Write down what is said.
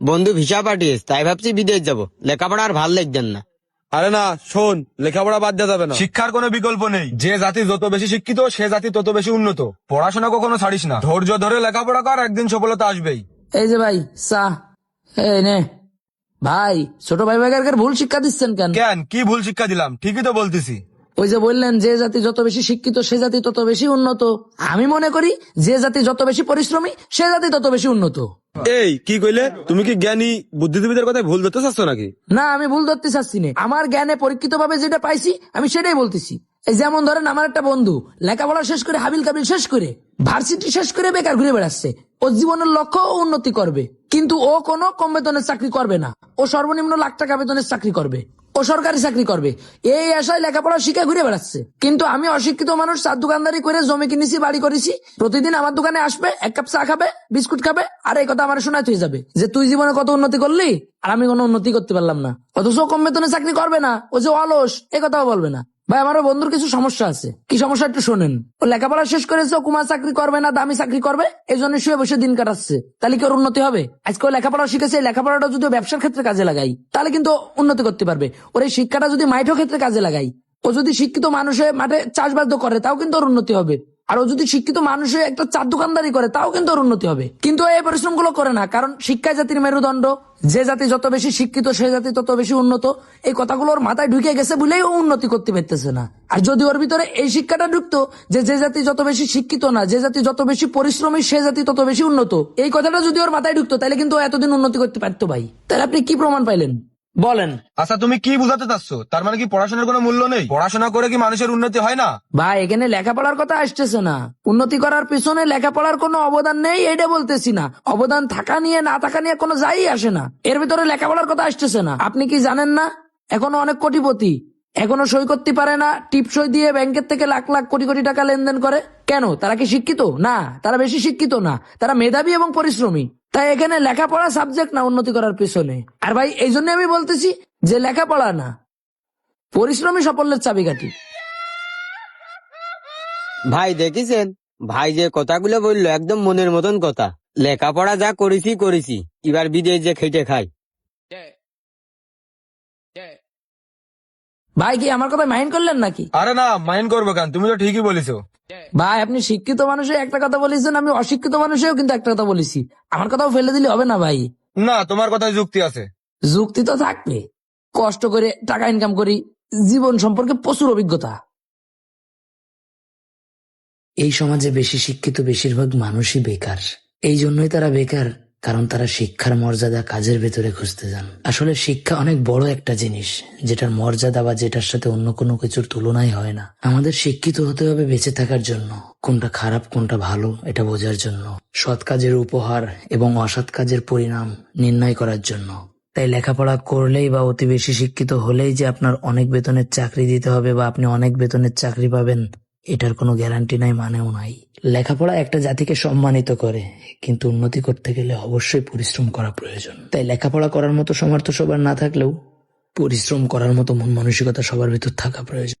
বন্ধু ভিসা পাঠিয়েছ, তাই ভাবছি বিদেশ যাব, লেখাপড়া আর ভাল লাগছেন না। আরে না শোন, লেখাপড়া বাদ দেওয়া যাবে না। শিক্ষার কোনো বিকল্প নেই। যে জাতি যত বেশি শিক্ষিত সে জাতি তত বেশি উন্নত। পড়াশোনা কখনো ছাড়িস না, ধৈর্য ধরে লেখাপড়া কর, একদিন সফলতা আসবেই। এই যে ভাই চা, এই নে। ভাই ছোট ভাই ভাইকে ভুল শিক্ষা দিচ্ছেন কেন? কেন, কি ভুল শিক্ষা দিলাম? ঠিকই তো বলতেছি। ওই যে বললেন যে জাতি যত বেশি শিক্ষিত সে জাতি তত বেশি উন্নত। আমি মনে করি যে জাতি যত বেশি পরিশ্রমী সে জাতি তত বেশি উন্নত। এই কি কইলে? তুমি কি জ্ঞানী বুদ্ধিজীবীদের কথা ভুল ধরতে চাচ্ছ নাকি? না, আমি ভুল ধরতে চাচ্ছি না। আমার জ্ঞানে পরীক্ষিত ভাবে যেটা পাইছি আমি সেটাই বলতেছি। এই যেমন ধরেন আমার একটা বন্ধু লেখাপড়া শেষ করে হাবিল কাবিল শেষ করে ভার্সিটি শেষ করে বেকার ঘুরে বেড়াচ্ছে। ও জীবনের লক্ষ্য ও উন্নতি করবে, কিন্তু ও কোনো কম বেতনের চাকরি করবে না। ও সর্বনিম্ন লাখ টাকা বেতনের চাকরি করবে, ও সরকারি চাকরি করবে। এই আশায় লেখাপড়া শিখে ঘুরে বেড়াচ্ছে। কিন্তু আমি অশিক্ষিত মানুষ, চার দোকানদারি করে জমি কিনেছি, বাড়ি করেছি। প্রতিদিন আমার দোকানে আসবে, এক কাপ চা খাবে, বিস্কুট খাবে, আর এই কথা আমার শোনায় হয়ে যাবে যে তুই জীবনে কত উন্নতি করলি আর আমি কোনো উন্নতি করতে পারলাম না। অথচ কম বেতনে চাকরি করবে না, ও যে অলস এই কথাও বলবে না। ভাই আমার বন্ধুর কিছু সমস্যা আছে। কি সমস্যা একটু শোনেন। ও লেখাপড়া শেষ করেছে, ও কুমার চাকরি করবে না, দামি চাকরি করবে, এই জন্য শুয়ে বসে দিন কাটাচ্ছে। তাহলে কি ওর উন্নতি হবে? আজকে ও লেখাপড়া শিখেছে, এই লেখাপড়াটা যদি ও ব্যবসার ক্ষেত্রে কাজে লাগাই তাহলে কিন্তু ও উন্নতি করতে পারবে। ওর এই শিক্ষাটা যদি মাইঠো ক্ষেত্রে কাজে লাগাই, ও যদি শিক্ষিত মানুষে মাঠে চাষবাস করে তাও কিন্তু ওর উন্নতি হবে। আর ও যদি শিক্ষিত মানুষে একটা চার দোকানদারি করে তাও কিন্তু ওর উন্নতি হবে। কিন্তু এই পরিশ্রম গুলো করে না, কারণ শিক্ষা জাতির মেরুদণ্ড। যে জাতি যত বেশি শিক্ষিত সে জাতি তত বেশি উন্নত। এই কথাগুলো ওর মাথায় ঢুকে গেছে বলেই ও উন্নতি করতে পারতেছে না। আর যদি ওর ভিতরে এই শিক্ষাটা ঢুকতো যে যে জাতি যত বেশি শিক্ষিত না, যে জাতি যত বেশি পরিশ্রমী সে জাতি তত বেশি উন্নত, এই কথাটা যদি ওর মাথায় ঢুকতো তাহলে কিন্তু ও এতদিন উন্নতি করতে পারতো। ভাই তাহলে আপনি কি প্রমাণ পাইলেন বলেন? আচ্ছা তুমি কি বুঝাতে চাচ্ছ? তার মানে কি পড়াশোনার কোনো মূল্য নেই? পড়াশোনা করে কি মানুষের উন্নতি হয় না? ভাই এখানে লেখাপড়ার কথা আসতেছে না। উন্নতি করার পিছনে লেখাপড়ার কোনো অবদান নেই এটা বলতেছি না। অবদান থাকা নিয়ে না থাকা নিয়ে কোনো যাই আসে না। এর ভিতরে লেখাপড়ার কথা আসতেছে না। আপনি কি জানেন না এখনো অনেক কোটিপতি এখনো সই করতে পারে না, টিপ সই দিয়ে ব্যাংকের থেকে লাখ লাখ কোটি কোটি টাকা লেনদেন করে? কেন? তারা কি শিক্ষিত না? তারা বেশি শিক্ষিত না, তারা মেধাবী এবং পরিশ্রমী। তাই এখানে লেখাপড়া সাবজেক্ট না উন্নতি করার পিছনে। আর ভাই এই জন্য আমি বলতেছি যে লেখাপড়া না, পরিশ্রমী সাফল্যের চাবিকাঠি। ভাই দেখেছেন, ভাই যে কথাগুলো বললো একদম মনের মতন কথা। লেখাপড়া যা করেছি করেছি, এবার বিদেশ যে খেটে খাই। ভাই কি আমার কথা মাইন্ড করলেন নাকি? আরে না, মাইন্ড করবো কেন? তুমি তো ঠিকই বলেছো। ভাই আপনি শিক্ষিত মানুষে একটা কথা বলেছেন, আমি অশিক্ষিত মানুষেও কিন্তু একটা কথা বলেছি। আমার কথাও ফেলে দিলে হবে না ভাই। না, তোমার কথায় যুক্তি আছে। যুক্তি তো থাকবে। কষ্ট করে টাকা ইনকাম করি, জীবন সম্পর্কে প্রচুর অভিজ্ঞতা। এই সমাজে বেশি শিক্ষিত বেশিরভাগ মানুষই বেকার। এই জন্যই তারা বেকার, কারণ তারা শিক্ষার মর্যাদা কাজের ভেতরে খুঁজতে যান। আসলে শিক্ষা অনেক বড় একটা জিনিস, যেটার মর্যাদা বা যেটার সাথে অন্য কোনো কিছুর তুলনাই হয় না। আমাদের শিক্ষিত হতে হবে বেঁচে থাকার জন্য, কোনটা খারাপ কোনটা ভালো এটা বোঝার জন্য, সৎ কাজের উপহার এবং অসৎ কাজের পরিণাম নির্ণয় করার জন্য। তাই লেখাপড়া করলেই বা অতি বেশি শিক্ষিত হলেই যে আপনার অনেক বেতনের চাকরি দিতে হবে বা আপনি অনেক বেতনের চাকরি পাবেন এটার কোনো গ্যারান্টি নাই, মানেও নাই। লেখাপড়া একটা জাতিকে সম্মানিত করে, কিন্তু উন্নতি করতে গেলে অবশ্যই পরিশ্রম করা প্রয়োজন। তাই লেখাপড়া করার মতো সামর্থ্য সবার না থাকলেও পরিশ্রম করার মতো মন মানসিকতা সবার ভিতর থাকা প্রয়োজন।